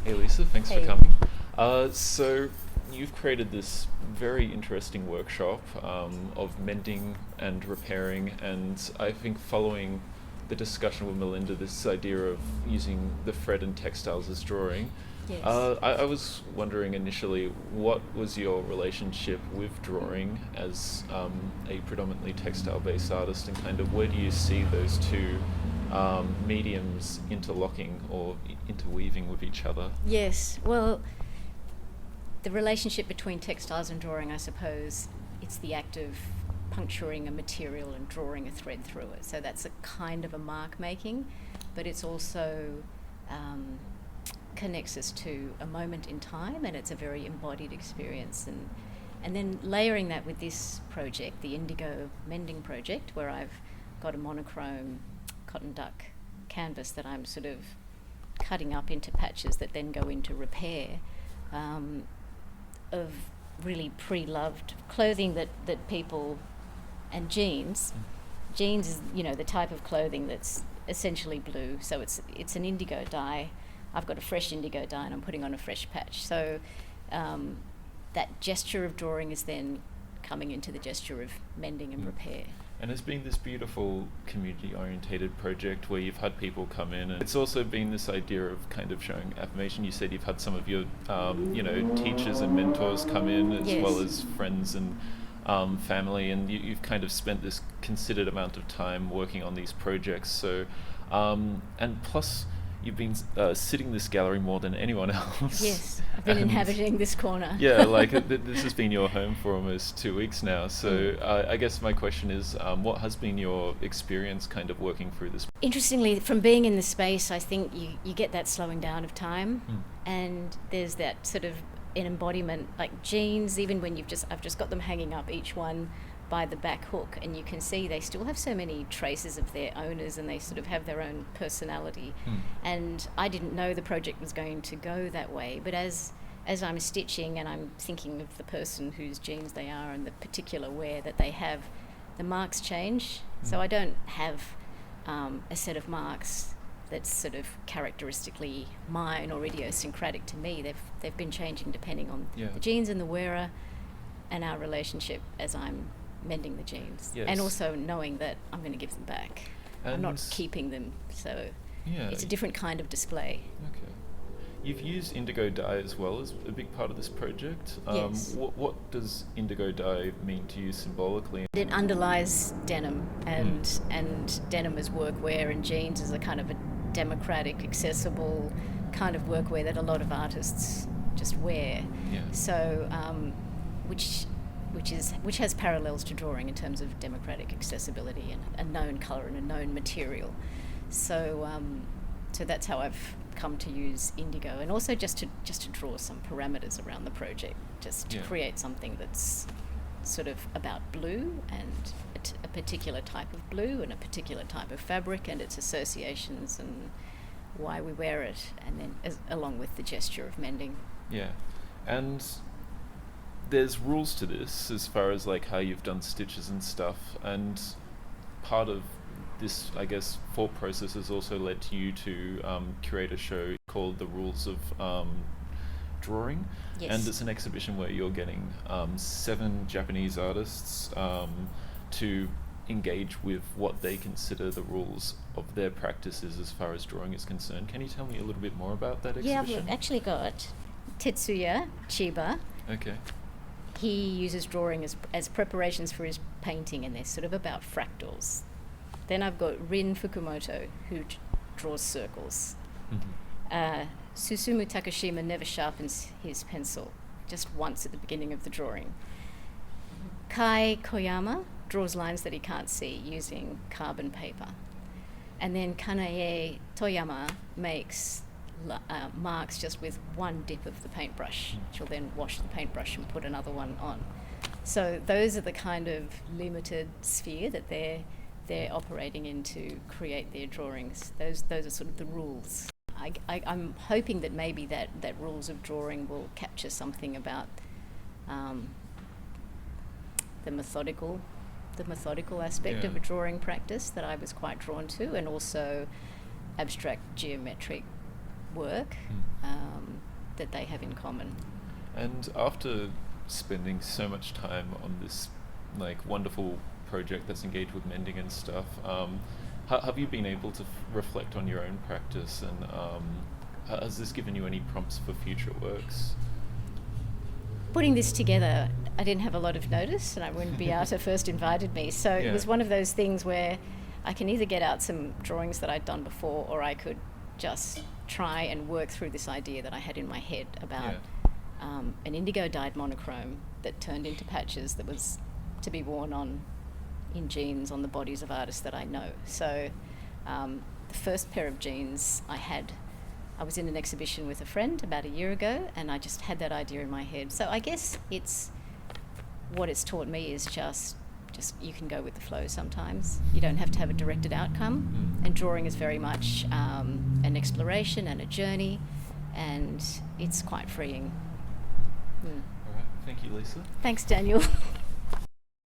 Hey Lisa, thanks for Hey. coming. So you've created this very interesting workshop of mending and repairing, and I think following the discussion with Melinda, this idea of using the thread and textiles as drawing. Yes. I was wondering initially, what was your relationship with drawing as a predominantly textile-based artist, and kind of where do you see those two mediums interlocking or interweaving with each other? Yes. Well, the relationship between textiles and drawing, I suppose, it's the act of puncturing a material and drawing a thread through it. So that's a kind of a mark making, but it's also connects us to a moment in time, and it's a very embodied experience. And then layering that with this project, the Indigo Mending Project, where I've got a monochrome cotton duck canvas that I'm sort of cutting up into patches that then go into repair, of really pre-loved clothing that people, and jeans. Jeans is, the type of clothing that's essentially blue, so it's an indigo dye. I've got a fresh indigo dye and I'm putting on a fresh patch. So that gesture of drawing is then coming into the gesture of mending and repair. And it's been this beautiful community-orientated project where you've had people come in, and it's also been this idea of kind of showing affirmation. You said you've had some of your, teachers and mentors come in, as Yes. well as friends and family, and you've kind of spent this considered amount of time working on these projects. So, and plus, you've been sitting this gallery more than anyone else. Yes, I've been inhabiting this corner. Yeah, like this has been your home for almost 2 weeks now. So I guess my question is, what has been your experience kind of working through this? Interestingly, from being in the space, I think you get that slowing down of time, and there's that sort of an embodiment, like jeans, even when I've just got them hanging up, each one by the back hook, and you can see they still have so many traces of their owners, and they sort of have their own personality. And I didn't know the project was going to go that way, but as I'm stitching and I'm thinking of the person whose jeans they are and the particular wear that they have, the marks change. So I don't have a set of marks that's sort of characteristically mine or idiosyncratic to me. They've been changing depending on the jeans and the wearer and our relationship as I'm mending the jeans. Yes. And also knowing that I'm going to give them back. I'm not keeping them, so it's a different kind of display. Okay. You've used indigo dye as well as a big part of this project. Yes. What does indigo dye mean to you symbolically? It underlies denim, and denim as workwear, and jeans as a kind of a democratic, accessible kind of workwear that a lot of artists just wear. Yeah. So, which has parallels to drawing in terms of democratic accessibility and a known colour and a known material. So that's how I've come to use indigo, and also just to draw some parameters around the project, just to create something that's sort of about blue and a particular type of blue and a particular type of fabric and its associations and why we wear it, and then along with the gesture of mending. Yeah, and there's rules to this as far as like how you've done stitches and stuff, and part of this, I guess, thought process has also led to you to curate a show called The Rules of Drawing. Yes. And it's an exhibition where you're getting 7 Japanese artists to engage with what they consider the rules of their practices as far as drawing is concerned. Can you tell me a little bit more about that exhibition? Yeah, I've actually got Tetsuya Chiba. Okay. He uses drawing as preparations for his painting, and they're sort of about fractals. Then I've got Rin Fukumoto, who draws circles. Susumu Takashima never sharpens his pencil, just once at the beginning of the drawing. Kai Koyama draws lines that he can't see using carbon paper. And then Kanae Toyama makes marks just with one dip of the paintbrush. She'll then wash the paintbrush and put another one on. So those are the kind of limited sphere that they're operating in to create their drawings. Those are sort of the rules. I'm hoping that maybe that rules of drawing will capture something about the methodical aspect of a drawing practice that I was quite drawn to, and also abstract geometric work. that they have in common. And after spending so much time on this like wonderful project that's engaged with mending and stuff, have you been able to reflect on your own practice, and has this given you any prompts for future works? Putting this together, I didn't have a lot of notice, and when Beata first invited me, so it was one of those things where I can either get out some drawings that I'd done before, or I could just try and work through this idea that I had in my head about an indigo dyed monochrome that turned into patches that was to be worn on in jeans on the bodies of artists that I know. So the first pair of jeans I was in an exhibition with a friend about a year ago, and I just had that idea in my head. So I guess what it's taught me is just you can go with the flow sometimes. You don't have to have a directed outcome, and drawing is very much an exploration and a journey, and it's quite freeing. All right, thank you, Lisa. Thanks, Daniel.